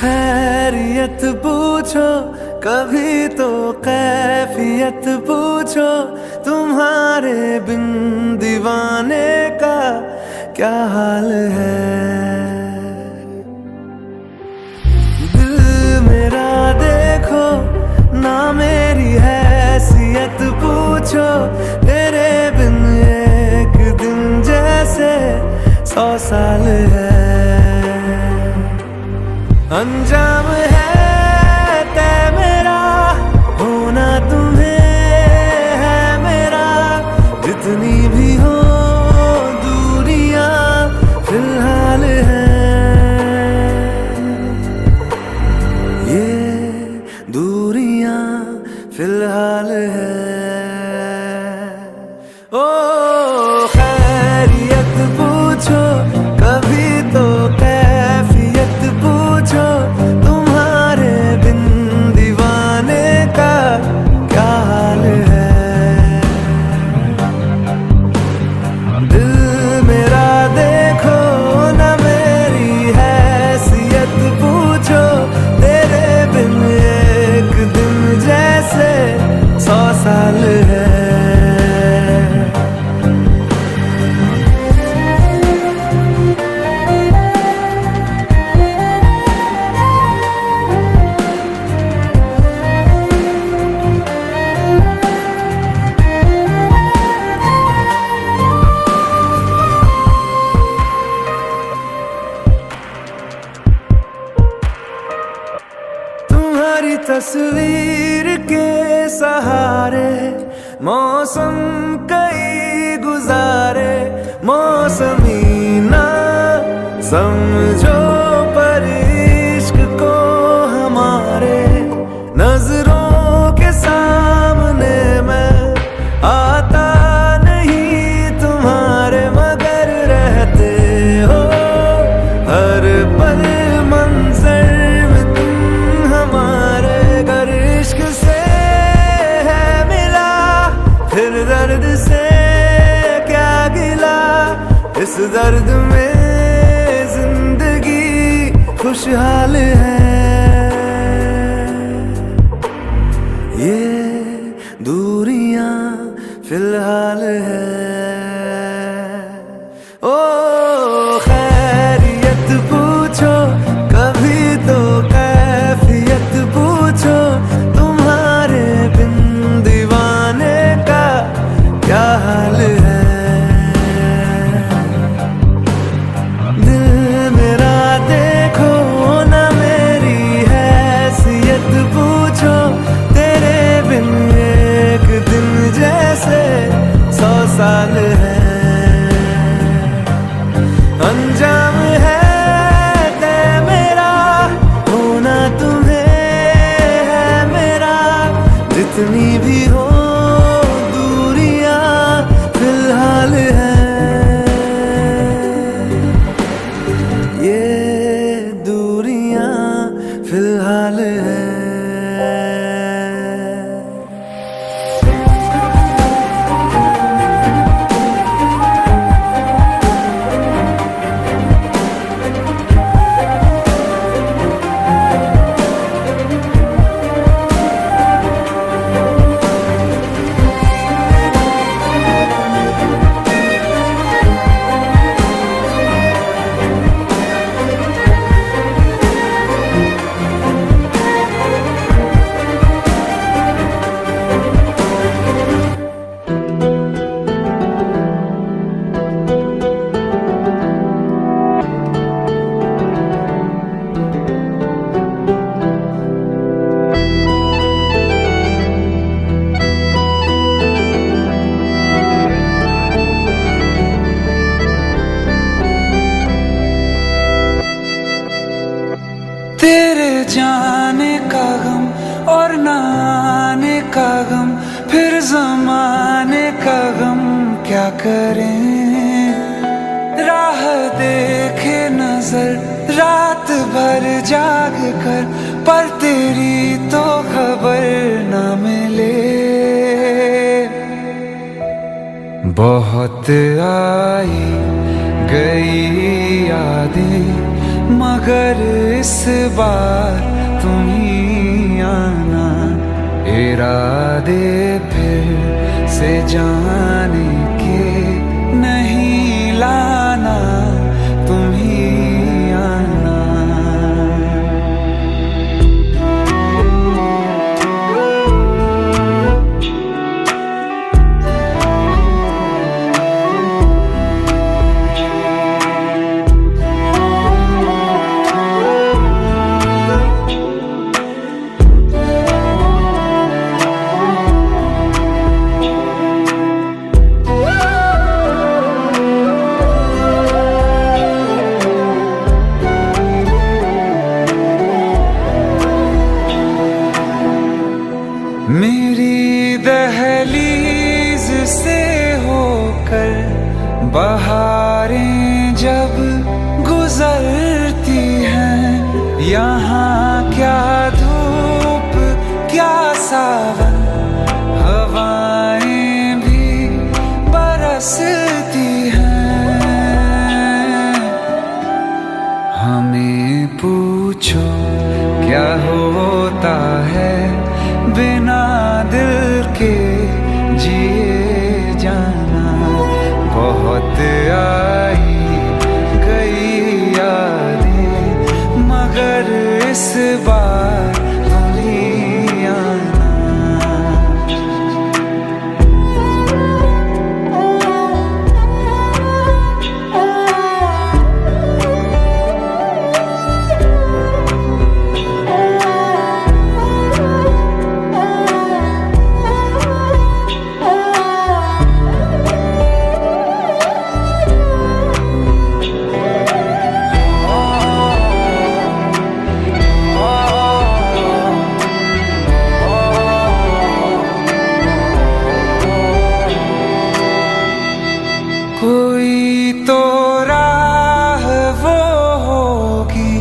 खैरियत पूछो कभी तो कैफियत पूछो, तुम्हारे बिन दीवाने का क्या हाल है। दिल मेरा देखो ना मेरी हैसियत पूछो, तेरे बिन एक दिन जैसे 100 साल है। अंजाम है तय मेरा, होना तुम्हें है मेरा, जितनी भी हो दूरियां फिलहाल हैं। ये दूरियां फिलहाल हैं। ओ खैरियत पूछो कभी तो कैफियत पूछो, तुम्हारे बिन दीवाने का क्या हाल है। दिल मेरा देखो ना मेरी हैसियत पूछो, तेरे बिन एक दिन जैसे 100 साल है। तुम्हारी तस्वीर के सहारे मौसम कई गुजारे, मौसमी ना समझो पर इश्क को हमारे, नजरों के सामने मैं आता नहीं तुम्हारे, मगर रहते हो हर पल मंजर में तुम हमारे। गर इश्क से है मिला फिर दर्द से क्या गिला, इस दर्द में जिंदगी खुशहाल है। ये दूरियां फिलहाल है। ओ खैरियत पूछो कभी तो कैफियत पूछो, तुम्हारे बिन दीवाने का क्या हाल है। दिल मेरा देखो ना मेरी हैसियत पूछो, तेरे बिन एक दिन जैसे 100 साल है। अंजाम है तय मेरा, होना तुम्हें है मेरा, जितनी भी हो दूरियां फिलहाल हैं। ये दूरियां फिलहाल हैं। तेरे जाने का गम और न आने का गम, फिर जमाने का गम क्या करें। राह देखे नजर रात भर जाग कर, पर तेरी तो खबर न मिले। बहुत आई गई यादें मगर इस बार तुम ही आना, इरादे फिर से जाने के नहीं लाना, तुम ही आना। मेरी दहलीज से होकर बहारें जब गुजरती हैं, यहाँ क्या धूप क्या सावन, हवाएं भी बरसती हैं। हमें पूछो क्या होता है बिना दिल के जिए जाना, बहुत आई गई यादें मगर इस बार तुम ही आना। कोई तो राह वो होगी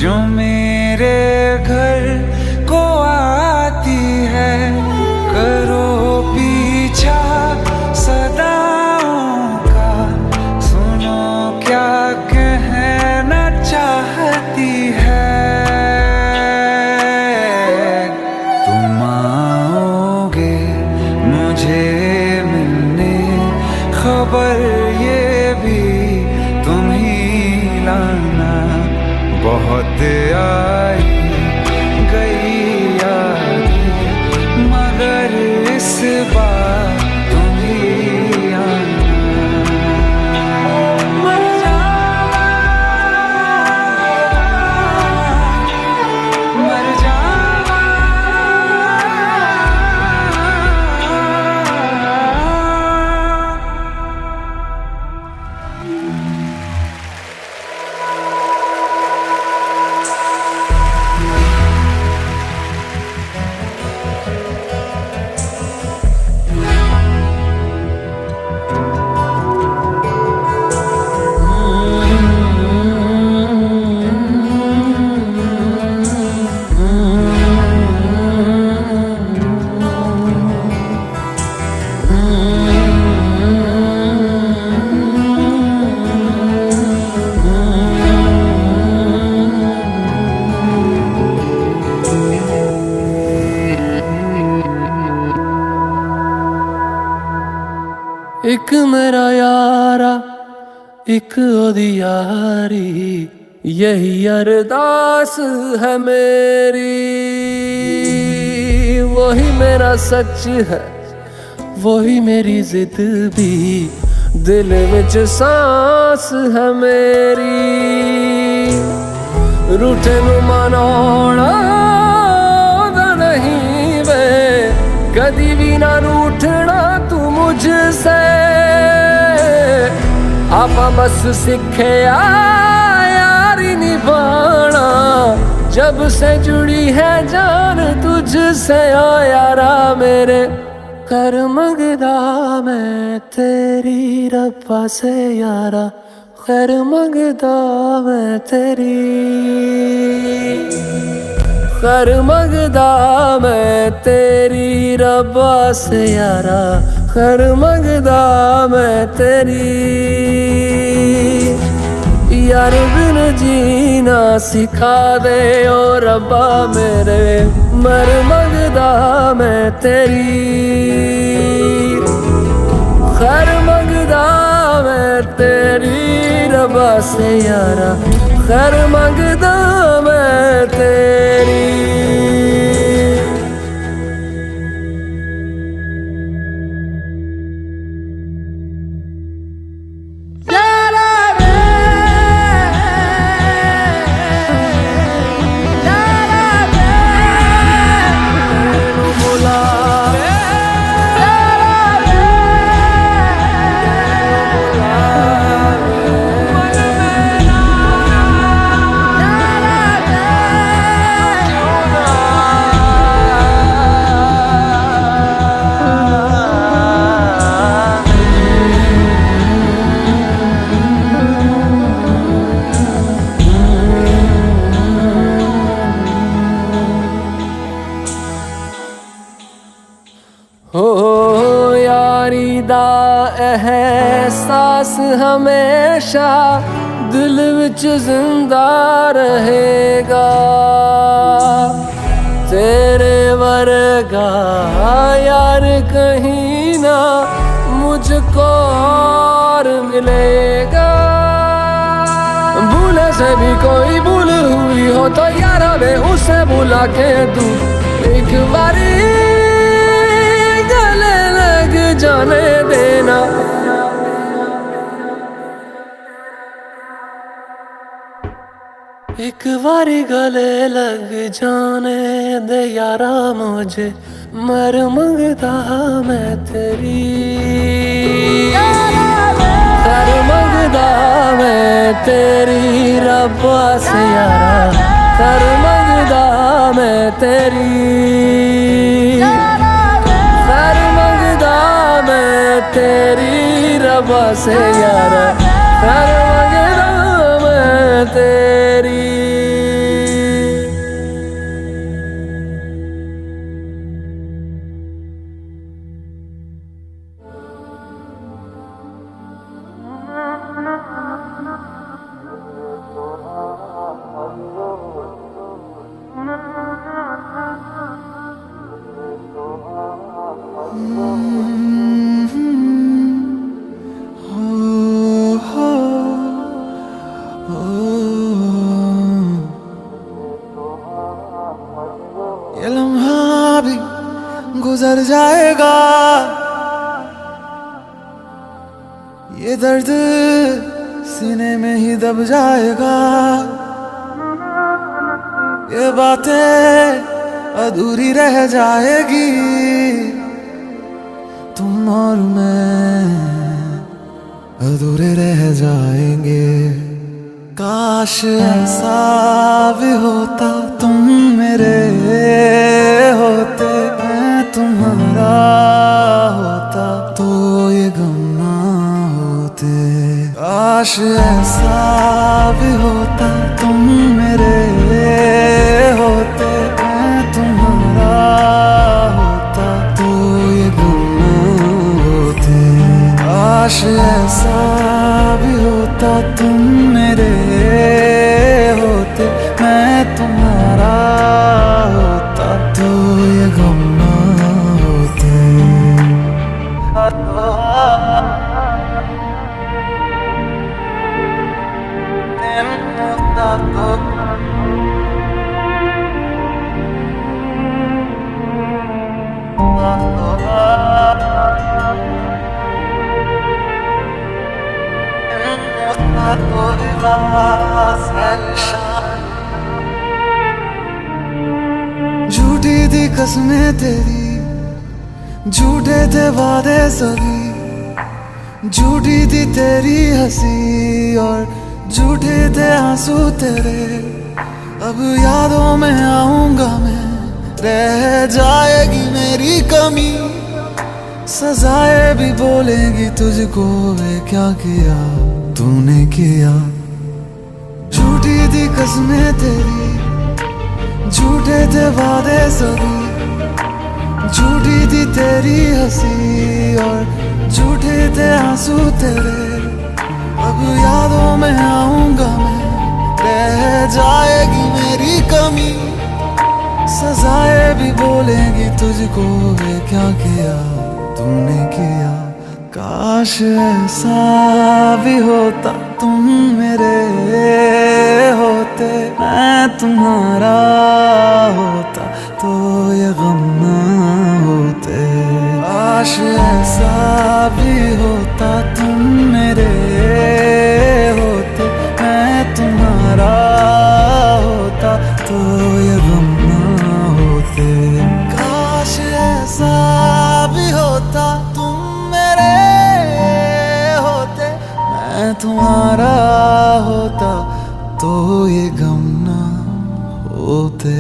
जो मेरे घर को आती है, करो पीछा सदाओं का, सुनो क्या कहना चाहती है। तुम आओगे मुझे मिलने, खबर ये भी तुम ही लाना, बहुत आई गई यादें मगर इस बार तुम ही आना। मर जावा, मर जावा, एक मेरा यारा एक ओदी यारी, यही अरदास है मेरी। वही मेरा सच है वही मेरी जिद भी, दिल विच सांस है मेरी। रूठे नू मनाउणा दा नहीं वे, कदी भी ना रूठना तू मुझसे। आपा बस सीखे यारी निभाना, जब से जुड़ी है जान तुझसे। ओ यारा मेरे कर मंगदा मैं तेरी रब्बा से यारा, खैर मंगदा मैं तेरी, खैर मंगदा मैं तेरी रब्बा से यारा, खैर मंगदा मैं तेरी। यार बिन जीना सिखा दे ओ रब्बा मेरे, मर मंगदा मैं तेरी, खैर मंगदा मैं तेरी रब्बा से यारा, खैर मंगदा मैं तेरी। हो यारी दा एहसास हमेशा दिल विच जिंदा रहेगा, तेरे वर्गा यार कहीं ना मुझको और मिलेगा। भूले से भी कोई भूल हुई हो तो यारा वे उसे बुला के तू एक बारी गले लग जाने देना। एक बारी गले लग जाने दे यारा मुझे, मर मंगदा मैं तेरी, कर मंगदा मैं तेरी रब्बा से यारा, कर मंगदा मैं तेरी, कर मंगदा मैं तेरी रब्बा से यारा, कर मंगदा मैं तेरी। ये लम्हा भी गुजर जाएगा, ये दर्द सीने में ही दब जाएगा, ये बातें अधूरी रह जाएगी, तुम और मैं अधूरे रह जाएंगे। काश ऐसा भी होता तुम मेरे होते, मैं तुम्हारा होता तो ये गम ना होते। काश ऐसा भी होता तुम मेरे होते, मैं तुम्हारा होता तो ये गम ना होते। काश ऐसा भी होता तुम मेरे होते, मैं तुम्हारा होता तो ये गम ना होते। झूठी थी कसमें तेरी, झूठे थे वादे सभी, झूठी थी तेरी हंसी और झूठे थे आंसू तेरे। अब यादों में आऊंगा मैं, रह जाएगी मेरी कमी, सजाएं भी बोलेंगी तुझको, वे क्या किया तूने किया। झूठी थी कसमें तेरी, झूठे थे वादे सभी, झूठी थी तेरी हंसी और झूठे थे आंसू तेरे। अब यादों में आऊंगा मैं, रह जाएगी मेरी कमी, सजाएं भी बोलेंगी तुझको, ये क्या किया तूने किया। काश ऐसा भी होता तुम मेरे होते, मैं तुम्हारा होता तो ये गम ना होते। काश ऐसा भी होता तुम मेरे होते, मैं तुम्हारा होता तो ये गम ना होते। काश ऐसा भी होता तुम मेरे होते, मैं तुम्हारा होता तो ये गम ना होते।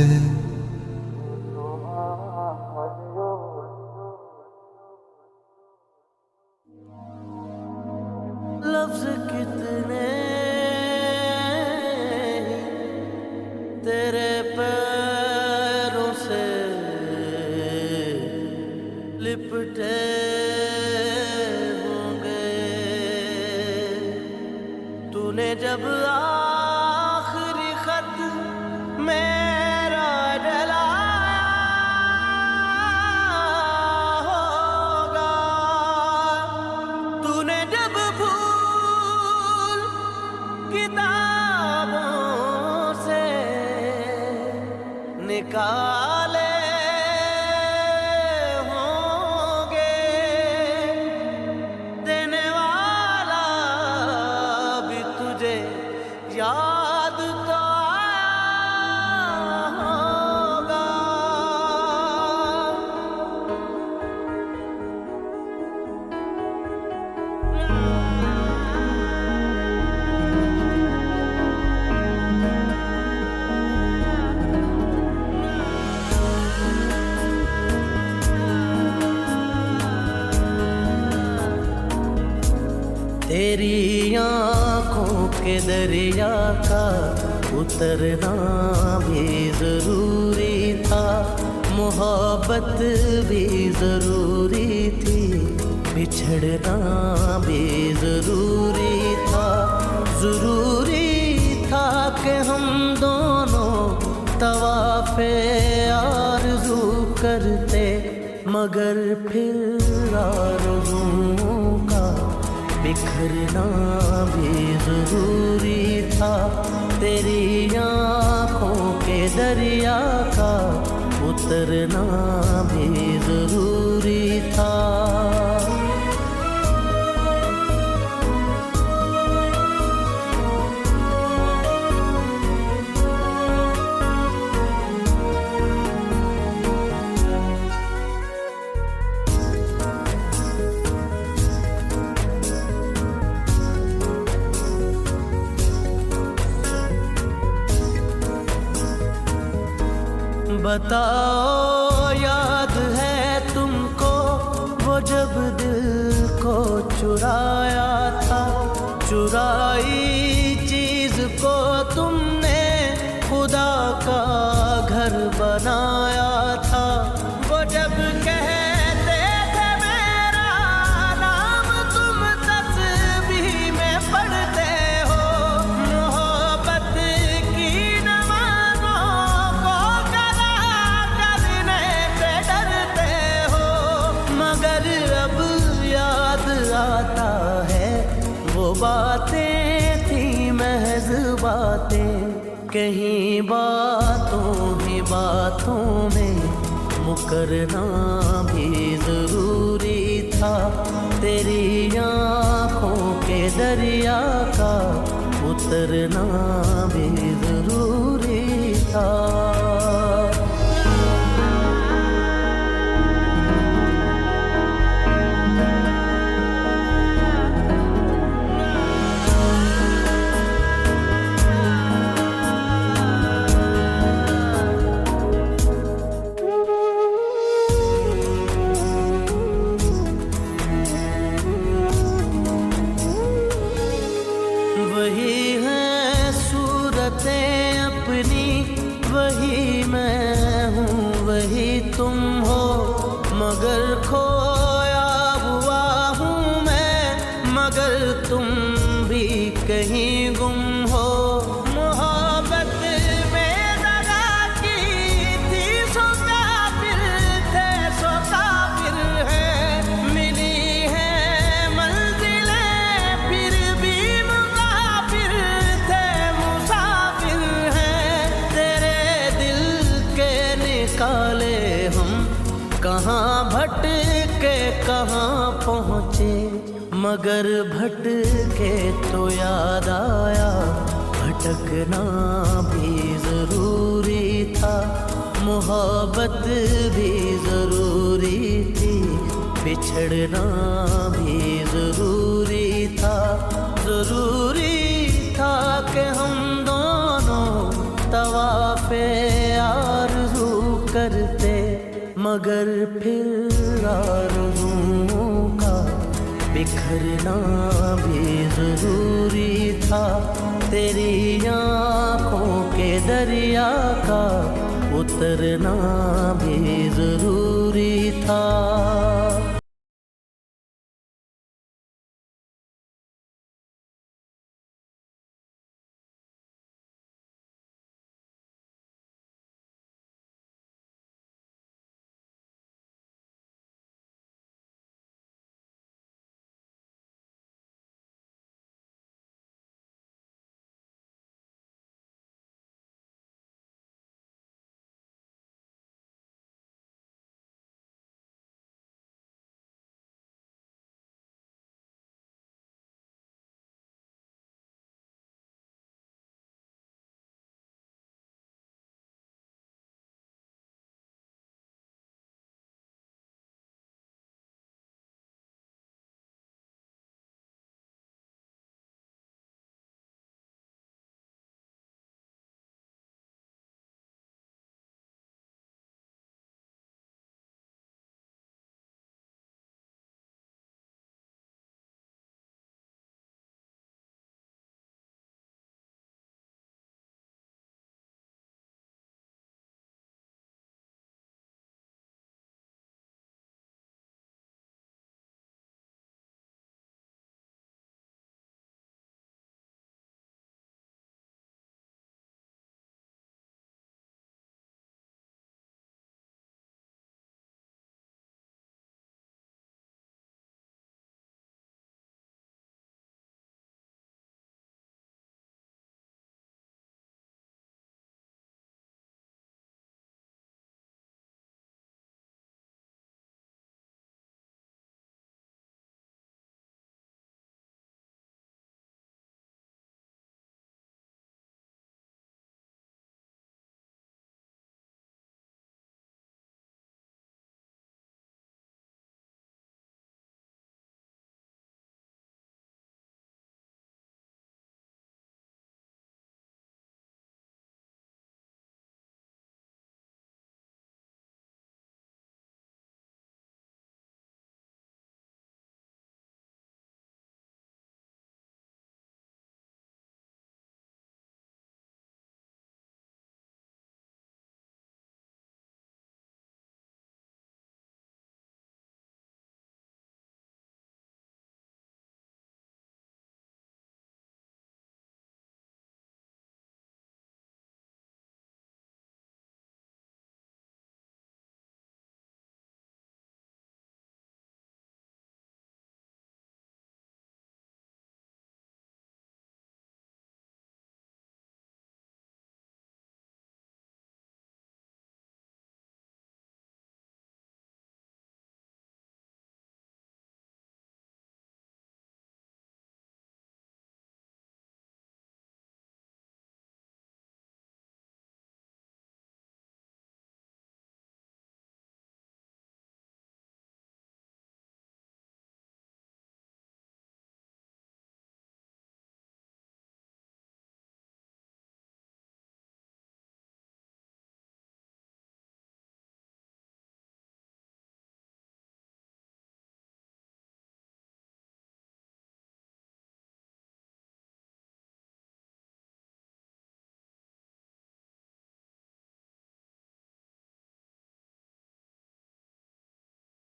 लफ्ज कितने तेरे पैरों से लिपटे होंगे, तूने जब आखिरी खत मेरा जलाया होगा, तूने जब फूल किताबों से निकाले होंगे, देने वाला भी तुझे याद तो आया होगा। तेरी आँखों के दरिया का उतरना भी जरूरी था, मोहब्बत भी जरूरी थी, बिछड़ना भी जरूरी था। जरूरी था कि हम दोनों तवाफ़े आरज़ू करते, मगर फिर आरज़ुओं का बिखरना भी जरूरी था। तेरी आँखों के दरिया का उतरना भी जरूरी था। बताओ याद है तुमको वो जब दिल को चुराया था, चुराई चीज को तुमने खुदा का घर बनाया था। वो जब कहते थे मेरा नाम तुम तस्बीह में पढ़ते हो, मोहब्बत की नमाज़ों को कदा करने पे डरते हो, मगर अब याद आता है वो बातें थी महज बातें, कहीं बातों ही बातों में मुकरना भी जरूरी था। तेरी आँखों के दरिया का उतरना भी जरूरी था। वही है सूरतें अपनी, वही मैं हूँ वही तुम हो, मगर खोया हुआ हूँ मैं, मगर तुम भी काले हम कहाँ भटके कहाँ पहुँचे, मगर भटके तो याद आया भटकना भी जरूरी था, मोहब्बत भी जरूरी थी, बिछड़ना भी जरूरी था। जरूरी था कि हम दोनों तवाफ़े आरज़ू करते, मगर फिर आरज़ुओं का बिखरना भी जरूरी था। तेरी आँखों के दरिया का उतरना भी जरूरी था।